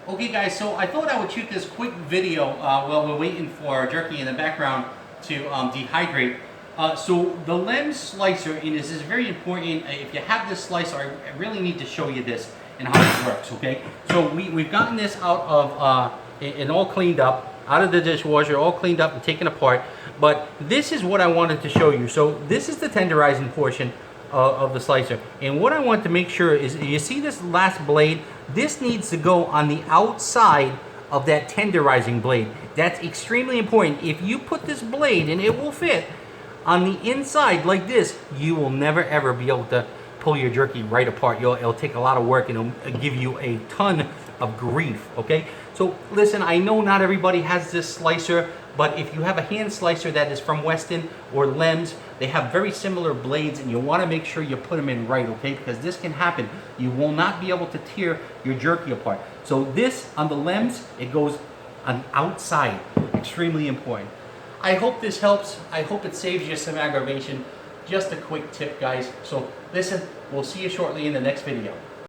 Okay guys, so I thought I would shoot this quick video while we're waiting for our jerky in the background to dehydrate. So the Lems Slicer, and this is very important. If you have this slicer, I really need to show you this and how it works, okay? So we've gotten this out of, and all cleaned up, out of the dishwasher, all cleaned up and taken apart. But this is what I wanted to show you. So this is the tenderizing portion of the slicer. And what I want to make sure is, you see this last blade? This needs to go on the outside of that tenderizing blade. That's extremely important. If you put this blade, and it will fit, on the inside like this, you will never ever be able to pull your jerky right apart. It'll take a lot of work and it'll give you a ton of grief, okay? So listen, I know not everybody has this slicer, but if you have a hand slicer that is from Weston or Lems, they have very similar blades, and you want to make sure you put them in right, okay? Because this can happen. You will not be able to tear your jerky apart. So this, on the Lems, it goes on outside. Extremely important. I hope this helps. I hope it saves you some aggravation. Just a quick tip, guys. So listen, we'll see you shortly in the next video.